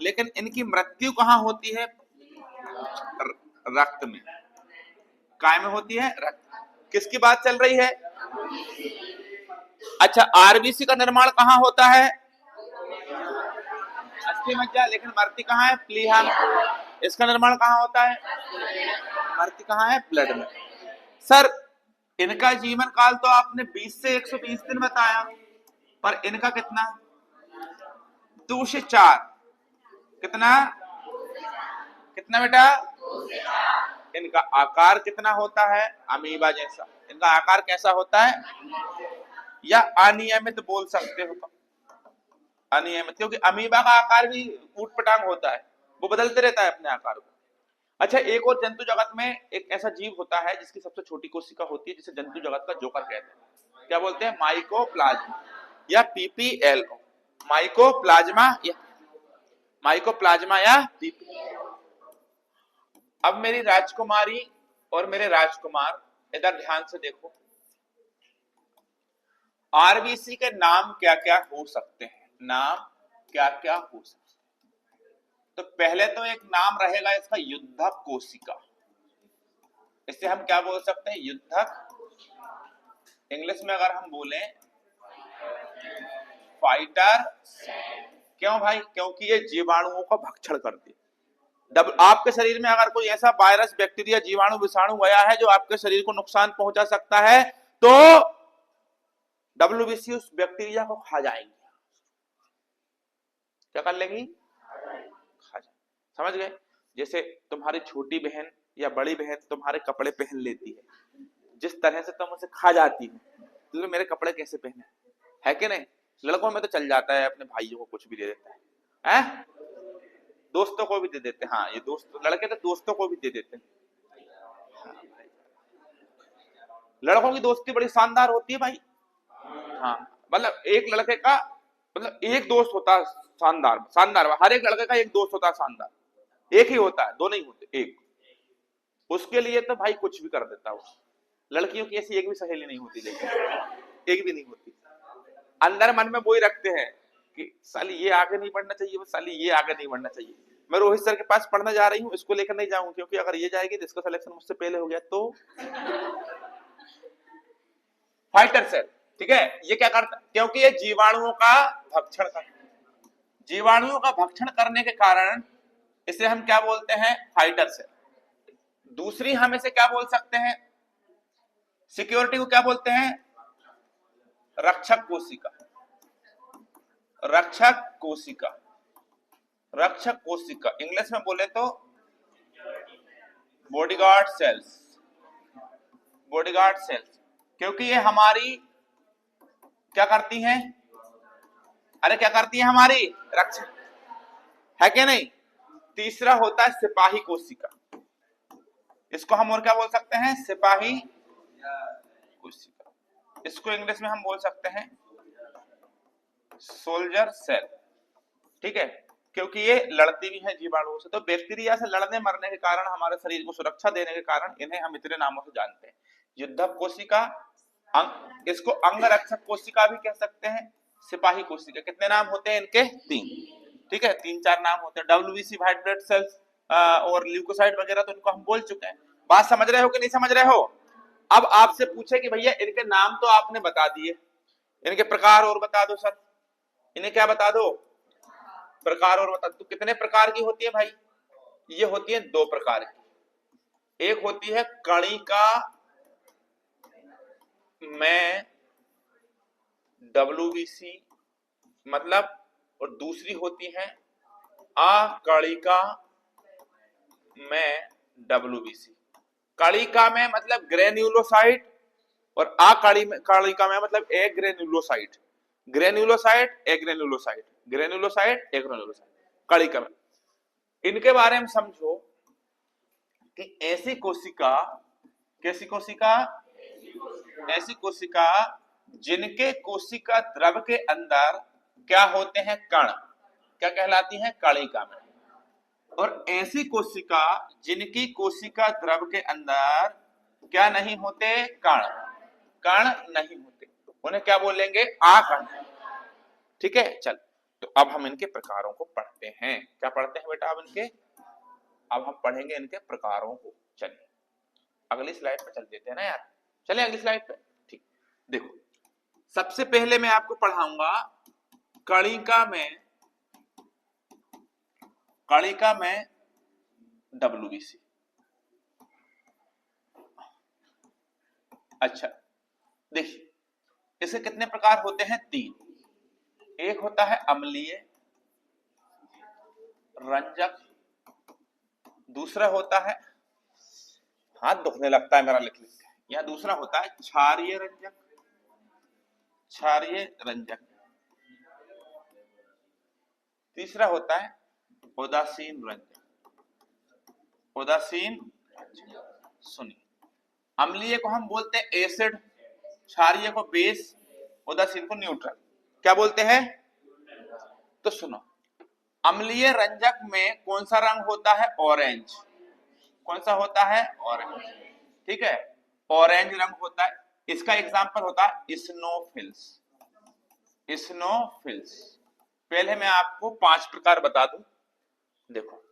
A: लेकिन इनकी मृत्यु कहां होती है? रक्त में। काय में होती है? रक्त। किसकी बात चल रही है? अच्छा, आरबीसी का निर्माण कहां होता है? अस्थि मज्जा। लेकिन मरती कहां है? प्लीहा में। इसका निर्माण कहां होता है? मरती कहां है? ब्लड में। सर इनका जीवन काल तो आपने 20 से 120 दिन बताया, पर इनका कितना? 2 से 4। कितना? कितना बेटा? इनका आकार कितना होता है? अमीबा जैसा। इनका आकार कैसा होता है? या अनियमित बोल सकते हो, अनियमित, क्योंकि अमीबा का आकार भी ऊटपटांग होता है, वो बदलते रहता है अपने आकार को। अच्छा, एक और जंतु जगत में एक ऐसा जीव होता है जिसकी सबसे छोटी कोशिका होती है, जिसे जंतु जगत का जोकर कहते हैं। क्या बोलते हैं? माइकोप्लाज्मा या पीपीएलओ। माइकोप्लाज्मा या माइकोप्लाज्मा या पीपी। अब मेरी राजकुमारी और मेरे राजकुमार इधर ध्यान से देखो, आरबीसी के नाम क्या क्या हो सकते हैं? नाम क्या क्या हो सकते हैं? तो पहले तो एक नाम रहेगा इसका युद्धक कोशिका। इसे हम क्या बोल सकते हैं? युद्धक। इंग्लिश में अगर हम बोले फाइटर। क्यों भाई? क्योंकि ये जीवाणुओं का भक्षण करती है। आपके शरीर में अगर कोई ऐसा वायरस, बैक्टीरिया, जीवाणु, विषाणु गया है जो आपके शरीर को नुकसान पहुंचा सकता है, तो डब्ल्यूबीसी उस बैक्टीरिया को खा जाएंगे। क्या कर लेंगी? खा जाए। समझ गए? जैसे तुम्हारी छोटी बहन या बड़ी बहन तुम्हारे कपड़े पहन लेती है, जिस तरह से तुम उसे खा जाती हो, तो मेरे कपड़े कैसे पहने, है कि नहीं? लड़कों में तो चल जाता है, अपने भाइयों को कुछ भी दे देता है? दोस्तों को भी दे देते हैं। हाँ, ये दोस्त लड़के तो दोस्तों को भी दे देते हैं। लड़कों की दोस्ती बड़ी शानदार होती है भाई। हाँ, मतलब एक लड़के का, मतलब एक दोस्त होता है शानदार, शानदार हर एक लड़के का एक दोस्त होता है शानदार, एक ही होता है, दो नहीं होते, एक। उसके लिए तो भाई कुछ भी कर देता वो। लड़कियों की ऐसी एक भी सहेली नहीं होती, लेकिन एक भी नहीं होती। अंदर मन में वो ही रखते हैं कि साली ये आगे नहीं बढ़ना चाहिए, वो साली ये आगे नहीं बढ़ना चाहिए। मैं रोहित सर के पास पढ़ने जा रही हूँ, इसको लेकर नहीं जाऊंगी, क्योंकि अगर ये जाएगी तो इसका सिलेक्शन मुझसे पहले हो गया तो। फाइटर सेल, ठीक है, ये क्या करता है, क्योंकि ये जीवाणुओं का भक्षण करता है। जीवाणुओं का भक्षण करने के कारण इसे हम क्या बोलते हैं, फाइटर सेल। दूसरी हम इसे क्या बोल सकते हैं, सिक्योरिटी को क्या बोलते हैं, रक्षक कोशिका। रक्षक कोशिका, रक्षक कोशिका, इंग्लिश में बोले तो बॉडीगार्ड सेल्स, बॉडीगार्ड सेल्स। क्योंकि ये हमारी क्या करती हैं, अरे क्या करती है, हमारी रक्षा है क्या नहीं। तीसरा होता है सिपाही कोशिका, इसको हम और क्या बोल सकते हैं, सिपाही कोशिका। इसको इंग्लिश में हम बोल सकते हैं सोल्जर सेल, ठीक है, क्योंकि ये लड़ती भी है जीवाणुओं से। तो बैक्टीरिया से लड़ने मरने के कारण, हमारे शरीर को सुरक्षा देने के कारण इन्हें हम इतने नामों से जानते हैं। युद्धक कोशिका, इसको अंगरक्षक कोशिका भी कह सकते हैं, सिपाही कोशिका। कितने नाम होते हैं इनके, 3, ठीक है, 3-4 नाम होते हैं। WBC व्हाइट ब्लड सेल्स और ल्यूकोसाइट वगैरह तो इनको हम बोल चुके हैं। बात समझ रहे हो कि नहीं समझ रहे हो। अब आपसे पूछे कि भैया इनके नाम तो आपने बता दिए, इनके प्रकार और बता दो सर। इन्हें क्या बता दो, प्रकार और बता दो। तो कितने प्रकार की होती है भाई, ये होती है 2 प्रकार की। एक होती है कणिका में WBC मतलब, और दूसरी होती है अकणिका में WBC। कणिका में मतलब ग्रेन्युलोसाइट, और अकणिका में मतलब एग्रेन्युलोसाइट। ग्रेन्युलोसाइट, एग्रेन्युलोसाइट, ग्रेन्युलोसाइट, एग्रेन्युलोसाइट, कणिका में। इनके बारे में समझो कि ऐसी कोशिका, कैसी कोशिका, ऐसी कोशिका जिनके कोशिका द्रव के अंदर क्या होते हैं, कण, क्या कहलाती हैं, कणिका में। और ऐसी कोशिका जिनकी कोशिका द्रव के अंदर क्या नहीं होते, कण, कण नहीं होते, उन्हें क्या बोलेंगे, आकण, ठीक है। चल, तो अब हम इनके प्रकारों को पढ़ते हैं। क्या पढ़ते हैं बेटा, अब इनके, अब हम पढ़ेंगे इनके प्रकारों को। चलिए अगली स्लाइड पे चल देते हैं ना यार, चलिए अगली स्लाइड पे। ठीक, देखो सबसे पहले मैं आपको पढ़ाऊंगा कणिका में, कणिका में WBC। अच्छा देखिए, इसके कितने प्रकार होते हैं, 3। एक होता है अम्लीय रंजक, दूसरा होता है, हाथ दुखने लगता है मेरा लिख लिख के, यह दूसरा होता है क्षारीय रंजक, क्षारीय रंजक। तीसरा होता है उदासीन रंजक, उदासीन। सुनिए, अम्लीय को हम बोलते हैं एसिड, क्षारीय को बेस, उदासीन को न्यूट्रल। क्या बोलते हैं, तो सुनो, अम्लीय रंजक में कौन सा रंग होता है, ऑरेंज। कौन सा होता है, ऑरेंज, ठीक है, ऑरेंज रंग होता है। इसका एग्जांपल होता है स्नोफिल्स, स्नोफिल्स। पहले मैं आपको 5 प्रकार बता दूं, देखो,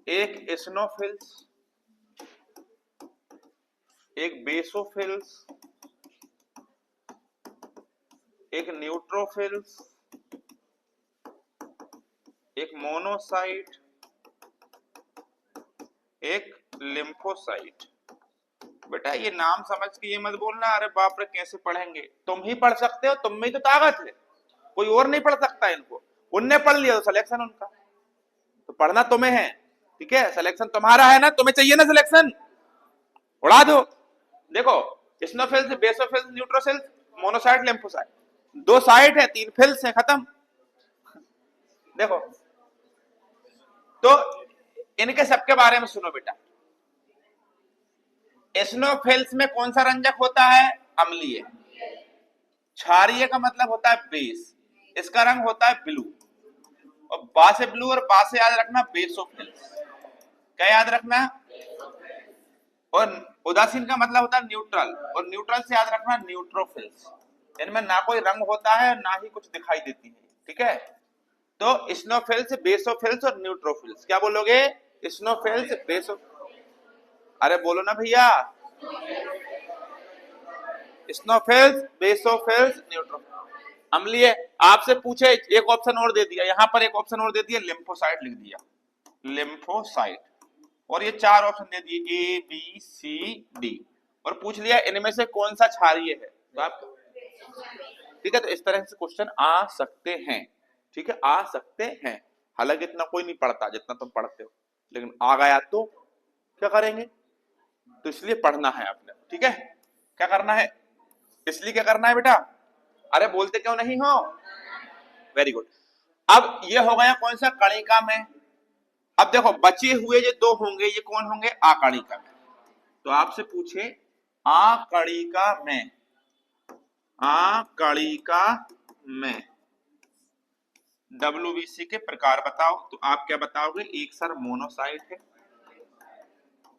A: एक स्नोफिल्स, एक बेसोफिल्स, एक न्यूट्रोफिल्स, एक मोनोसाइट, एक लिम्फोसाइट। बेटा ये नाम समझ के ये मत बोलना अरे बाप रे कैसे पढ़ेंगे, तुम ही पढ़ सकते हो, तुम में तो ताकत है, कोई और नहीं पढ़ सकता इनको। उनने पढ़ लिया तो सिलेक्शन उनका, तो पढ़ना तुम्हें है, ठीक है, सिलेक्शन तुम्हारा है ना, तुम्हें चाहिए ना सिलेक्शन, उड़ा दो। देखो स्नोफिल्स, basophils, neutrophils, monocyte, lymphocyte, 2 site है, 3 फिल्स है, खत्म। देखो तो इनके सबके बारे में सुनो बेटा। एसिनोफिल्स में कौन सा रंजक होता है? अम्लीय। क्षारीय का मतलब होता है बेस, इसका रंग होता है ब्लू। और बा से ब्लू और बा से याद रखना बेसोफिल्स। क्या याद रखना? और उदासीन का मतलब होता है न्यूट्रल, और न्यूट्रल से याद रखना न्यूट्रोफिल्स। इनमें ना कोई रंग होता है ना ही कुछ दिखाई देती है, ठीक है। तो स्नोफिल्स, बेसोफिल्स और न्यूट्रोफिल्स। क्या बोलोगे? स्नोफिल्स, बेसो, अरे बोलो ना भैया, स्नोफिल्स, बेसोफिल्स, न्यूट्रोफिल्स। अम्लीय। आपसे पूछे, एक ऑप्शन और दे दिया, यहां पर एक ऑप्शन और दे दिया, लिम्फोसाइट लिख दिया, लिम्फोसाइट। और ये चार ऑप्शन दे दिए, ए बी सी डी, और पूछ लिया इनमें से कौन सा क्षारीय है, तो आप, ठीक है। तो इस तरह से क्वेश्चन आ सकते हैं, ठीक है, आ सकते हैं। हालांकि इतना कोई नहीं पढ़ता जितना तुम पढ़ते हो, लेकिन आ गया तो क्या करेंगे? तो इसलिए पढ़ना है आपने, ठीक है। क्या करना है? इसलिए क्या करना है बेटा? अरे बोलते क्यों नहीं हो? Very good. अब ये हो गया कौन सा? कणिका में। अब देखो बचे हुए जो दो होंगे, ये कौन होंगे? आकणिका में। तो आपसे पूछे आकणिका में, आकणिका में WBC के प्रकार बताओ। तो आप क्या बताओगे? एक सर मोनोसाइट है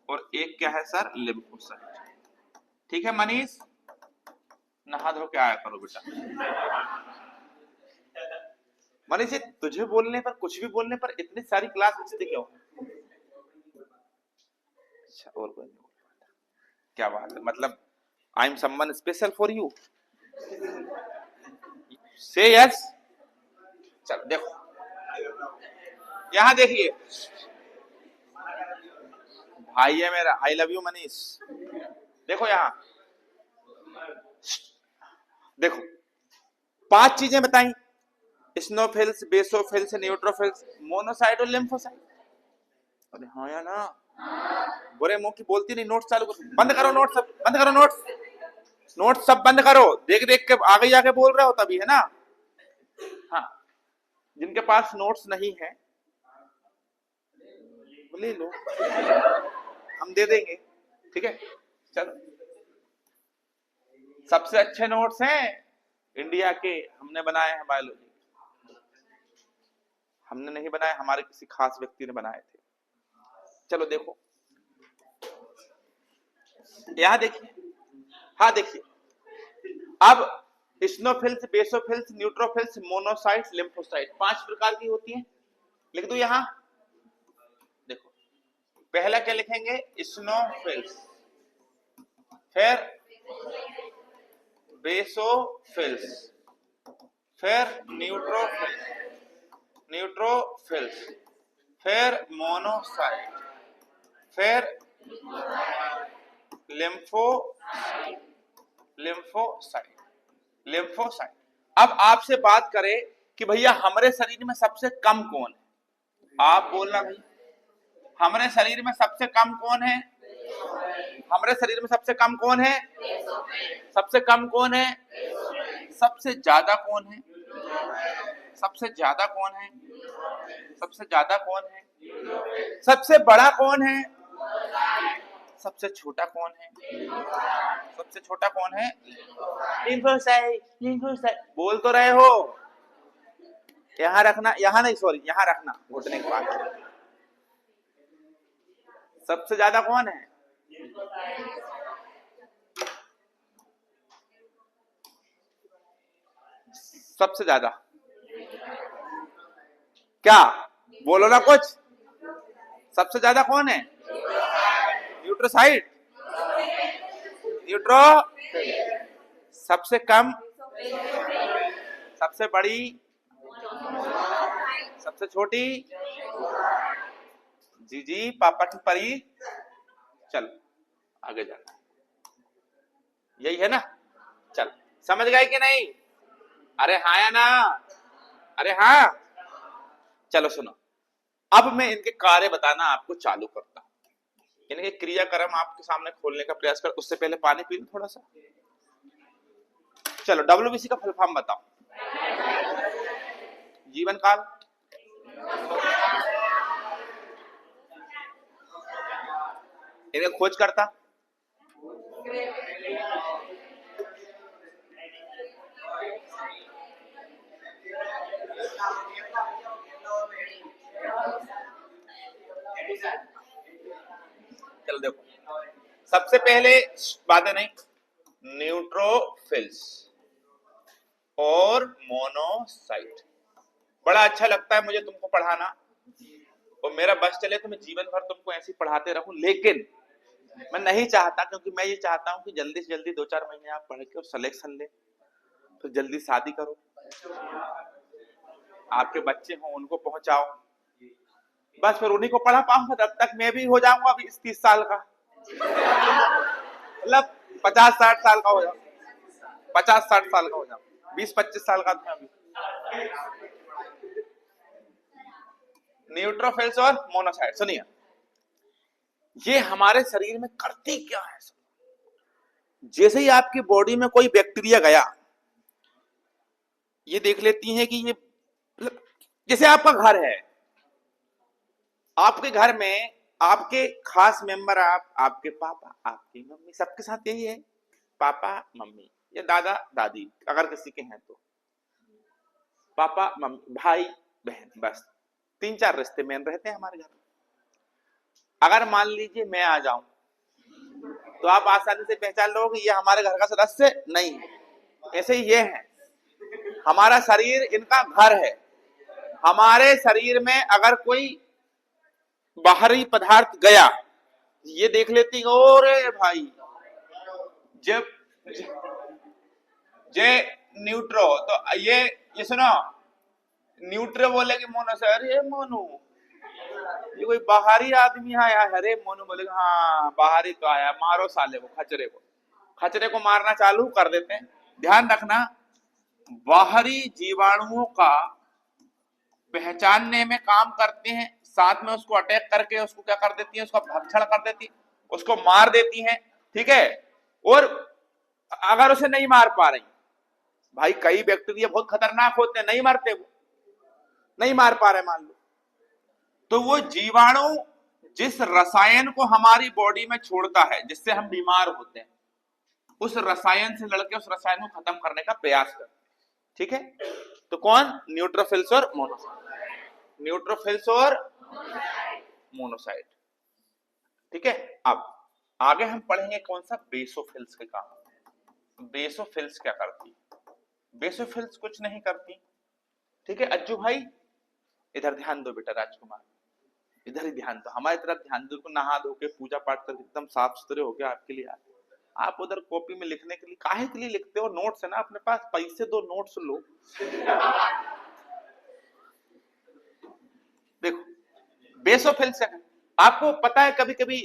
A: और एक क्या है सर? लिम्फोसाइट। ठीक है मनीष, नहा धो के आया करो बेटा। मनीष तुझे बोलने पर, कुछ भी बोलने पर इतनी सारी क्लास बचती क्यों? अच्छा, और कोई नहीं बोल पाता, क्या बात है, मतलब I am someone special for you, से यस। चलो देखो, यहां देखिए, भाई है मेरा, आई लव यू मनीष। देखो यहां, देखो 5 चीजें बताई, स्नोफिल्स, बेसोफिल्स, न्यूट्रोफिल्स, मोनोसाइट और लिम्फोसाइट। अरे हाँ या ना? बुरे मुंह की बोलती नहीं, नोट्स चालू करो, बंद करो नोट्स सब, बंद करो नोट्स, नोट्स सब बंद करो। देख देख के आगे जाके बोल रहे हो तभी, है ना? हाँ, जिनके पास नोट्स नहीं है ले लो, हम दे देंगे, ठीक है। चलो, सबसे अच्छे नोट्स हैं इंडिया के, हमने बनाए हैं बायोलॉजी। हमने नहीं बनाए, हमारे किसी खास व्यक्ति ने बनाए थे। चलो देखो, यहां देखिए, हाँ देखिए, अब स्नोफिल्स, बेसोफिल्स, न्यूट्रोफिल्स, मोनोसाइट्स, लिम्फोसाइट 5 प्रकार की होती हैं। लिख दो यहां, देखो पहला क्या लिखेंगे? स्नोफिल्स, फिर बेसोफिल्स, फिर न्यूट्रोफिल्स, न्यूट्रोफिल्स, फिर मोनोसाइट, फिर लिम्फो, लिम्फोसाइट, लिम्फोसाइट। अब आपसे बात करें कि भैया हमारे शरीर में सबसे कम कौन है? आप बोलना भाई, हमारे शरीर में सबसे कम कौन है? हमारे शरीर में सबसे कम कौन है? सबसे कम कौन है? सबसे ज्यादा कौन है? सबसे ज्यादा कौन है? सबसे ज्यादा कौन है? सबसे बड़ा कौन है? सबसे छोटा कौन है? सबसे छोटा कौन है? Lymphocyte, lymphocyte. बोल तो रहे हो, यहां रखना, यहां नहीं, सॉरी यहां रखना, घुटने के पास। सबसे ज्यादा कौन है? सबसे ज्यादा क्या? बोलो ना कुछ। सबसे ज्यादा कौन है? न्यूट्रोसाइट, न्यूट्रो। सबसे कम, सबसे बड़ी, सबसे छोटी, जी जी पापा की परी। चल आगे जाना, यही है ना? चल, समझ गए कि नहीं? अरे हाँ या ना? अरे हाँ। चलो सुनो, अब मैं इनके कार्य बताना आपको चालू करता हूं। इनके क्रियाक्रम आपके सामने खोलने का प्रयास कर, उससे पहले पानी पी लो थोड़ा सा। चलो WBC का फुल फॉर्म बताओ। जीवन काल, इनका खोज करता, चलो देखो, सबसे पहले बातें नहीं, न्यूट्रोफिल्स और मोनोसाइट। बड़ा अच्छा लगता है मुझे तुमको पढ़ाना, और मेरा बस चले तो मैं जीवन भर तुमको ऐसे ही पढ़ाते रहूं, लेकिन मैं नहीं चाहता, क्योंकि मैं ये चाहता हूं कि जल्दी से जल्दी 2-4 महीने आप पढ़ के और सिलेक्शन ले, फिर जल्दी शादी करो, आपके बच्चे हों उनको पहुंचाओ, बस फिर उन्हीं को पढ़ा पाऊंगा, तब तक मैं भी हो जाऊंगा अभी 30 साल का, मतलब 50-60 साल का हो जाऊं, 50-60 साल का हो जाऊं, 20-25 साल का था अभी। न्यूट्रोफिल्स और मोनोसाइट, सुनिए ये हमारे शरीर में करती क्या है। जैसे ही आपकी बॉडी में कोई बैक्टीरिया गया, ये देख लेती हैं कि ये, जैसे आपका घर है, आपके घर में आपके खास मेंबर आपके पापा, आपकी मम्मी, सबके साथ यही है, पापा मम्मी या दादा दादी अगर किसी के हैं तो, पापा मम्मी भाई बहन, बस 3-4 रिश्ते मेन रहते हैं हमारे घर में। अगर मान लीजिए मैं आ जाऊं तो आप आसानी से पहचान लोगे ये हमारे घर का सदस्य नहीं है, ऐसे ही ये है, हमारा शरीर इनका घर है। हमारे शरीर में अगर कोई बाहरी पदार्थ गया, ये देख लेती है, ओरे भाई जब जे न्यूट्रो, तो ये सुनो, न्यूट्रो बोलेगी मोनो से, अरे मोनू ये कोई बाहरी आदमी आया है, अरे मोनू बोलेगा हाँ बाहरी तो आया, मारो साले को, खचरे को मारना चालू कर देते हैं। ध्यान रखना, बाहरी जीवाणुओं का पहचानने में काम करते हैं, साथ में उसको अटैक करके उसको क्या कर देती है, उसका भक्षण कर देती है, उसको मार देती हैं, ठीक है। और अगर उसे नहीं मार पा रही, भाई कई बैक्टीरिया बहुत खतरनाक होते हैं, नहीं मरते, वो नहीं मार पा रहे मान लो, तो वो जीवाणु जिस रसायन को हमारी बॉडी में छोड़ता है जिससे हम बीमार होते हैं, उस रसायन से लड़के उस रसायन को खत्म करने का प्रयास करते हैं, ठीक है। तो कौन, न्यूट्रोफिल्स और मोनोसाइट, न्यूट्रोफिल्स और मोनोसाइट, ठीक है। अब आगे हम पढ़ेंगे कौन सा, बेसोफिल्स के काम। बेसोफिल्स क्या करती, बेसोफिल्स कुछ नहीं करती, ठीक है। अज्जू भाई इधर ध्यान दो बेटा, राजकुमार इधर ही ध्यान दो, हमारी तरफ ध्यान दो, नहा धो के पूजा पाठ करके एकदम साफ सुथरे हो गया आपके लिए, आप उधर कॉपी में लिखने के लिए काहे के लिए लिखते हो, नोट्स है ना अपने पास, पैसे दो नोट्स लो। देखो बेसोफिल्स है, आपको पता है कभी कभी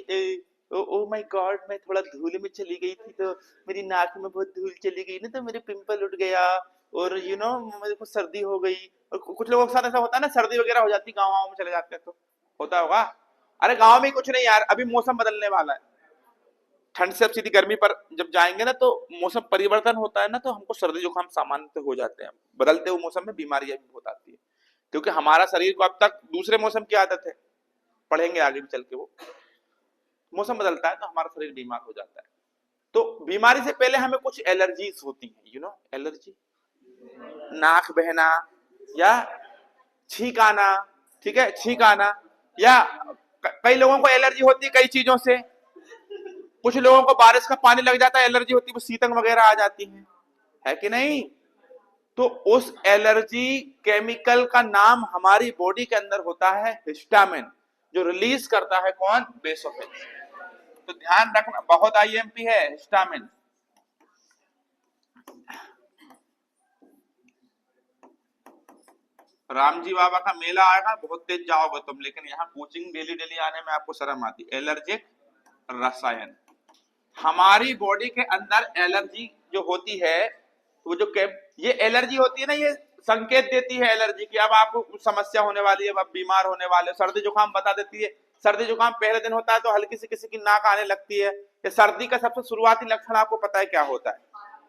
A: ओ माय गॉड मैं थोड़ा धूल में चली गई थी तो मेरी नाक में बहुत धूल चली गई ना, तो मेरे पिंपल उठ गया, और यू नो मेरे को सर्दी हो गई, और कुछ लोगों के साथ ऐसा होता है ना, सर्दी वगैरह हो जाती, गाँव में चले जाते हैं तो होता होगा। अरे गाँव में कुछ नहीं यार, अभी मौसम बदलने वाला है, ठंड से अब सीधी गर्मी पर जब जाएंगे ना, तो मौसम परिवर्तन होता है ना, तो हमको सर्दी जुकाम सामान्य हो जाते हैं, बदलते हुए मौसम में बीमारियां भी बहुत आती है, क्योंकि हमारा शरीर को अब तक दूसरे मौसम की आदत है, पढ़ेंगे आगे भी चल के, वो मौसम बदलता है तो हमारा शरीर बीमार हो जाता है। तो बीमारी से पहले हमें कुछ एलर्जीज होती हैं, यू नो एलर्जी, नाक बहना या छींक आना, ठीक है, छींक आना, या कई लोगों को एलर्जी होती है कई चीजों से, कुछ लोगों को बारिश का पानी लग जाता है, एलर्जी होती है, वो शीतंग वगैरह आ जाती है कि नहीं। तो उस एलर्जी केमिकल का नाम हमारी बॉडी के अंदर होता है हिस्टामिन, जो रिलीज करता है कौन, बेसोफिल्स। तो ध्यान रखना, बहुत आईएमपी है हिस्टामिन। रामजी बाबा का मेला आएगा, बहुत तेज जाओगे तुम, लेकिन यहाँ कोचिंग डेली डेली आने में आपको शर्म आती। एलर्जिक रसायन, हमारी बॉडी के अंदर एलर्जी जो होती है, वो जो ये एलर्जी होती है ना, ये संकेत देती है एलर्जी की, अब आपको कुछ समस्या होने वाली है, अब बीमार होने वाले, सर्दी जुकाम बता देती है। सर्दी जुकाम पहले दिन होता है तो हल्की सी किसी की नाक आने लगती है, ये सर्दी का सबसे शुरुआती लक्षण आपको पता है क्या होता है,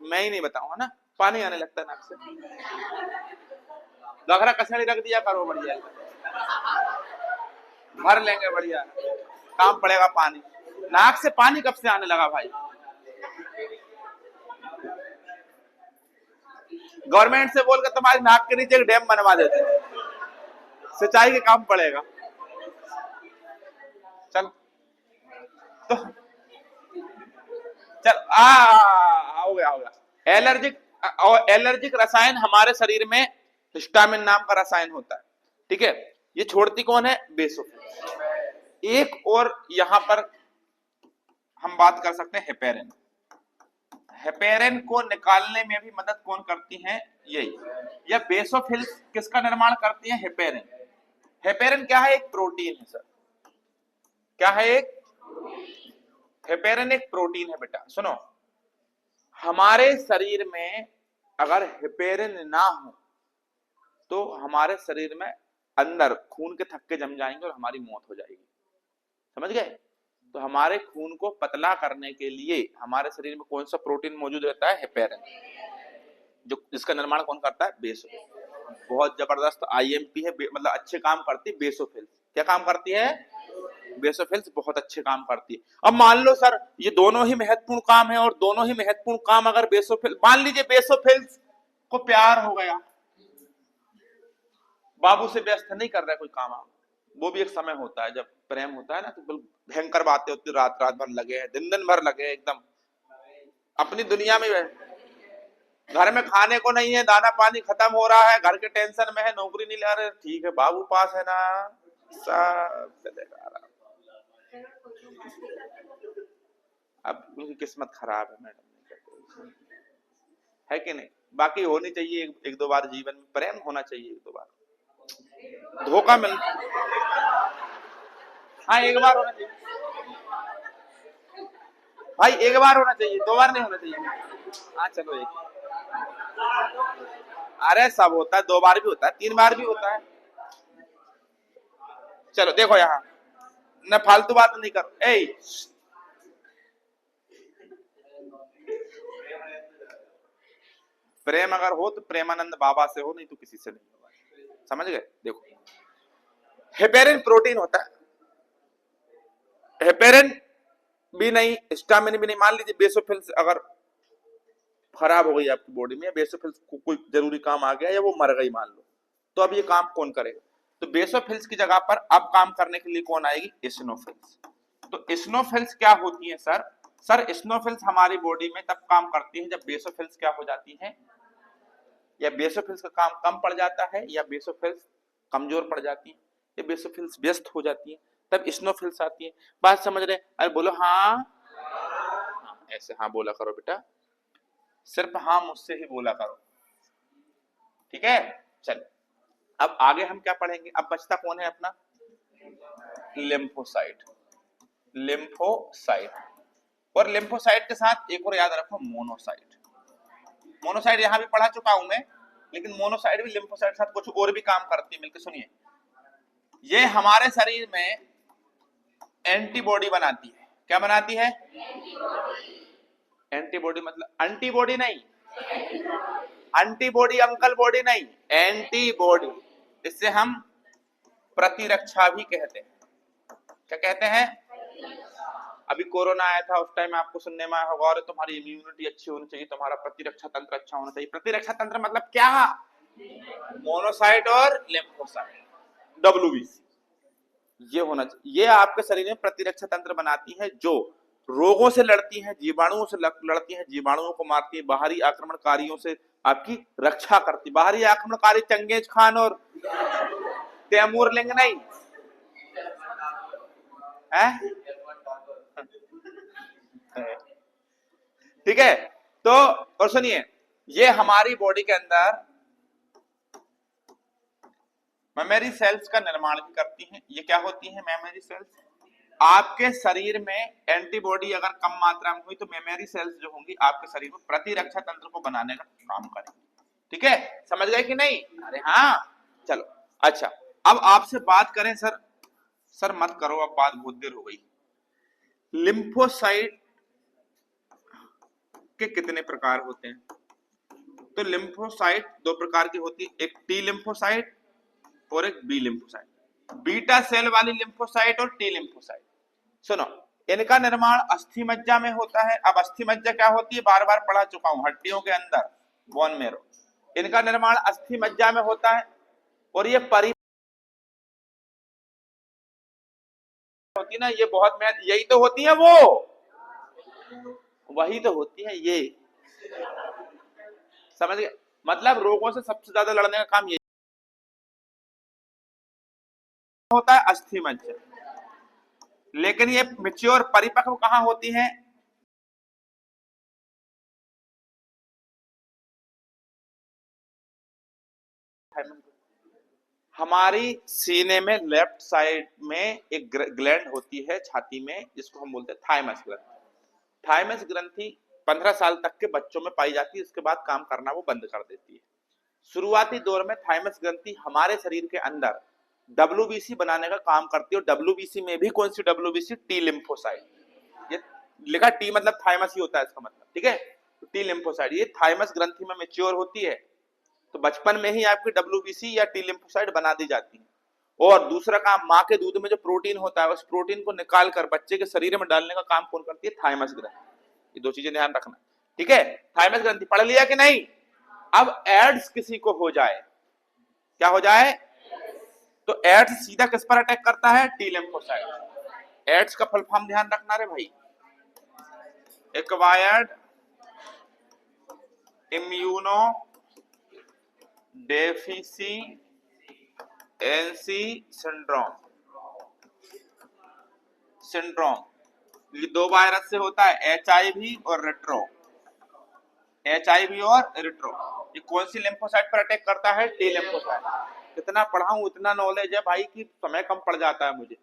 A: मैं ही नहीं बताऊंगा ना, पानी आने लगता है नाक से, गघरा कसड़ी रख दिया करो, बढ़िया भर लेंगे, बढ़िया काम पड़ेगा। पानी नाक से पानी कब से आने लगा भाई, गवर्नमेंट से बोलकर तुम्हारी नाक के नीचे एक डैम बनवा देते, सिंचाई के काम पड़ेगा। चल तो चल हो गया हो गया। एलर्जिक रसायन हमारे शरीर में हिस्टामिन नाम का रसायन होता है, ठीक है। ये छोड़ती कौन है? बेसोफिल्स। एक और यहां पर हम बात कर सकते हैं हेपेरिन। हेपेरिन को निकालने में भी मदद कौन करती है? यही। या बेसोफिल्स किसका निर्माण करती है? हेपेरिन। हेपेरिन क्या है? एक प्रोटीन है सर। क्या है? एक हेपेरिन एक प्रोटीन है बेटा। सुनो, हमारे शरीर में अगर हेपेरिन ना हो तो हमारे शरीर में अंदर खून के थक्के जम जाएंगे और हमारी मौत हो जाएगी। समझ गए? तो हमारे खून को पतला करने के लिए हमारे शरीर में कौन सा प्रोटीन मौजूद रहता है? हेपेरिन। जो इसका निर्माण कौन करता है? बेसोफिल्स। बहुत जबरदस्त आईएमपी है, मतलब अच्छे काम करती है बेसोफिल्स। क्या काम करती है? बेसोफिल्स बहुत अच्छे काम करती है। अब मान लो सर ये दोनों ही महत्वपूर्ण काम है और दोनों ही महत्वपूर्ण काम अगर बेसोफिल्स, मान लीजिए बेसोफिल्स को प्यार हो गया, बाबू से व्यस्त नहीं कर रहा है कोई काम, वो भी एक समय होता है जब प्रेम होता है ना, तो भयंकर बातें होती, रात रात भर लगे हैं, दिन दिन भर लगे हैं, एकदम अपनी दुनिया में। घर में खाने को नहीं है, दाना पानी खत्म हो रहा है, घर के टेंशन में है, नौकरी नहीं ले रहे, ठीक है बाबू पास है ना, सब चलेगा। अब उनकी किस्मत खराब है मैडम, है कि नहीं? बाकी होनी चाहिए एक दो बार जीवन में प्रेम होना चाहिए, एक दो बार धोखा मिल, हाँ एक बार होना चाहिए भाई, एक बार होना चाहिए, दो बार नहीं होना चाहिए। हाँ चलो एक, अरे सब होता है, दो बार भी होता है, तीन बार भी होता है। चलो देखो यहाँ न फालतू बात नहीं करो। प्रेम अगर हो तो प्रेमानंद बाबा से हो, नहीं तो किसी से नहीं होगा। समझ गए? देखो हेपेरिन प्रोटीन होता है, हेपेरिन भी नहीं, हिस्टामिन भी नहीं। मान लीजिए बेसोफिल्स अगर खराब हो गई आपकी बॉडी में, बेसोफिल्स को कोई जरूरी काम आ गया या वो मर गई मान लो, तो अब ये काम कौन करेगा? तो बेसोफिल्स की जगह पर अब काम करने के लिए कौन आएगी? इसिनोफिल्स। तो इसिनोफिल्स क्या होती है सर? सर इसिनोफिल्स हमारी बॉडी में तब काम करती है जब बेसोफिल्स क्या हो जाती है, या बेसोफिल्स का काम कम पड़ जाता है, या बेसोफिल्स कमजोर पड़ जाती है, या बेसोफिल्स व्यस्त हो जाती है, तब इसिनोफिल्स आती है। बात समझ रहे? अरे बोलो हाँ, ऐसे हाँ बोला करो बेटा, सिर्फ हाँ मुझसे ही बोला करो, ठीक है? चल अब आगे हम क्या पढ़ेंगे? अब बचता कौन है अपना? लिम्फोसाइट। लिम्फोसाइट और लिम्फोसाइट के साथ एक और याद रखो, मोनोसाइट। मोनोसाइट यहां भी पढ़ा चुका हूं मैं, लेकिन मोनोसाइट भी लिम्फोसाइट के साथ कुछ और भी काम करती है। मिलकर सुनिए, ये हमारे शरीर में एंटीबॉडी बनाती है। क्या बनाती है? एंटीबॉडी मतलब एंटीबॉडी नहीं, एंटीबॉडी अंकल बॉडी नहीं, एंटीबॉडी। इससे हम प्रतिरक्षा भी कहते हैं। क्या कहते हैं? अभी कोरोना आया था, उस टाइम आपको सुनने में आया होगा, और तुम्हारी इम्यूनिटी अच्छी होनी चाहिए, तुम्हारा प्रतिरक्षा तंत्र अच्छा होना चाहिए। प्रतिरक्षा तंत्र मतलब क्या? मोनोसाइट और लिम्फोसाइट, WBC ये होना चाहिए। ये आपके शरीर में प्रतिरक्षा तंत्र बनाती है, जो रोगों से लड़ती है, जीवाणुओं से लड़ती है, जीवाणुओं को मारती है, बाहरी आक्रमणकारियों से आपकी रक्षा करती। बाहरी आक्रमणकारी चंगेज खान और तैमूर लिंग नहीं है, ठीक है? तो और सुनिए, ये हमारी बॉडी के अंदर मेमोरी सेल्स का निर्माण भी करती हैं। ये क्या होती है? Memory cells. आपके शरीर में एंटीबॉडी अगर कम मात्रा में हुई तो मेमोरी सेल्स जो होंगी आपके शरीर में प्रतिरक्षा तंत्र को बनाने का काम करेंगे। ठीक है? समझ गए कि नहीं? अरे हाँ चलो अच्छा, अब आपसे बात करें सर, सर मत करो अब बात, बहुत देर हो गई। लिम्फोसाइट के कितने प्रकार होते हैं? तो लिम्फोसाइट दो प्रकार की होती है, एक टी लिम्फोसाइट और एक बी लिम्फोसाइट। बीटा सेल वाली लिम्फोसाइट और टी लिम्फोसाइट। सुनो, इनका निर्माण अस्थि मज्जा में होता है। अब अस्थि मज्जा क्या होती है? बार बार पढ़ा चुका हूं, हड्डियों के अंदर बोन मेरो। इनका निर्माण अस्थि मज्जा में होता है और ये परि होती ना, ये बहुत महत्व, यही तो होती है वो, वही तो होती है ये, समझ गए? मतलब रोगों से सबसे ज्यादा लड़ने का काम यही होता है, अस्थि मज्जा। लेकिन ये मैच्योर परिपक्व कहाँ होती है? हमारी सीने में लेफ्ट साइड में एक ग्लैंड होती है छाती में, जिसको हम बोलते हैं थाइमस ग्रंथि। थाइमस ग्रंथि 15 साल तक के बच्चों में पाई जाती है, उसके बाद काम करना वो बंद कर देती है। शुरुआती दौर में थाइमस ग्रंथि हमारे शरीर के अंदर डब्ल्यूबीसी बनाने का काम करती है, और डब्ल्यूबीसी में भी कौन सी डब्ल्यूबीसी? T lymphocyte. ये लिखा टी मतलब थाइमस ही होता है इसका मतलब, ठीक है? तो टी लिम्फोसाइट ये थाइमस ग्रंथि में मैच्योर होती है, तो बचपन में ही आपकी डब्ल्यूबीसी या टी लिम्फोसाइट बना दी जाती है। और दूसरा काम, माँ के दूध में जो प्रोटीन होता है उस प्रोटीन को निकाल कर बच्चे के शरीर में डालने का काम कौन करती है? थाइमस ग्रंथि। ये दो चीजें ध्यान रखना, ठीक है? थाइमस ग्रंथि पढ़ लिया कि नहीं? अब एड्स किसी को हो जाए, क्या हो जाए? तो एड्स सीधा किस पर अटैक करता है? T lymphocyte. एड्स का फुल फॉर्म ध्यान रखना रे भाई, एक्वायर्ड इम्यूनो डेफिशिएंसी सिंड्रोम। ये दो वायरस से होता है, एचआईवी और रेट्रो। एचआईवी और रेट्रो, ये कौन सी लिम्फोसाइट पर अटैक करता है? T lymphocyte. कितना पढ़ाऊं उतना नॉलेज है भाई कि समय कम पड़ जाता है मुझे,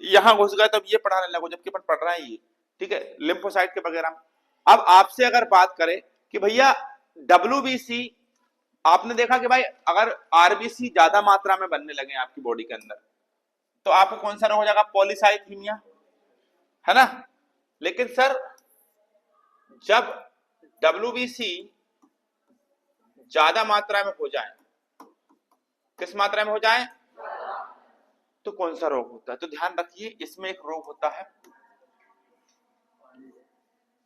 A: यहां घुस गए तब ये पढ़ाने लगो जबकि अपन पढ़ रहे हैं ये, ठीक है, लिम्फोसाइट के वगैरह। अब आपसे अगर बात करें कि भैया डब्ल्यूबीसी, आपने देखा कि भाई अगर आरबीसी ज्यादा मात्रा में बनने लगे आपकी बॉडी के अंदर तो आपको कौन सा रोग हो जाएगा? पॉलीसाइथीमिया, है ना? लेकिन सर जब डब्ल्यूबीसी ज्यादा मात्रा में हो जाए, किस मात्रा में हो जाए, तो कौन सा रोग होता है? तो ध्यान रखिए, इसमें एक रोग होता है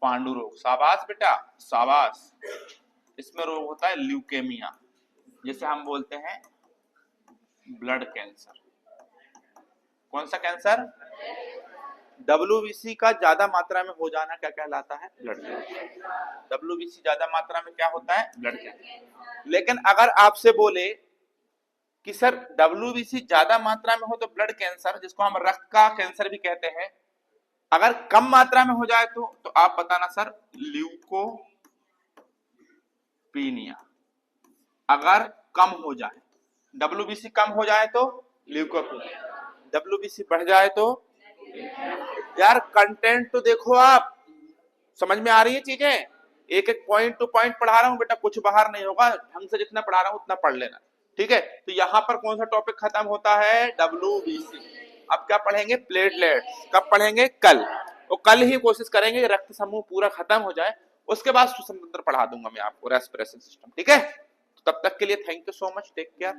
A: पांडु रोग। शाबाश बेटा शाबाश। इसमें रोग होता है ल्यूकेमिया, जिसे हम बोलते हैं ब्लड कैंसर। कौन सा कैंसर? डब्ल्यूबीसी का ज्यादा मात्रा में हो जाना क्या कहलाता है? Blood cancer. डब्ल्यूबीसी ज्यादा मात्रा में क्या होता है? Blood cancer. लेकिन अगर आपसे बोले कि सर डब्ल्यूबीसी ज्यादा मात्रा में हो तो ब्लड कैंसर, जिसको हम रक्त का कैंसर भी कहते हैं, अगर कम मात्रा में हो जाए तो आप बताना सर, ल्यूकोपीनिया। अगर कम हो जाए, डब्ल्यूबीसी कम हो जाए तो ल्यूकोपीनिया, डब्ल्यूबीसी बढ़ जाए तो, यार कंटेंट तो देखो आप, समझ में आ रही है चीजें? एक एक पॉइंट टू पॉइंट पढ़ा रहा हूं बेटा, कुछ बाहर नहीं होगा, ढंग से जितना पढ़ा रहा हूं उतना पढ़ लेना, ठीक है? तो यहां पर कौन सा टॉपिक खत्म होता है? डब्ल्यूबीसी। अब क्या पढ़ेंगे? प्लेटलेट्स। कब पढ़ेंगे? कल। तो कल ही कोशिश करेंगे रक्त समूह पूरा खत्म हो जाए, उसके बाद स्वतंत्र पढ़ा दूंगा मैं आपको रेस्पिरेशन सिस्टम, ठीक है? तो तब तक के लिए thank you so much, take care.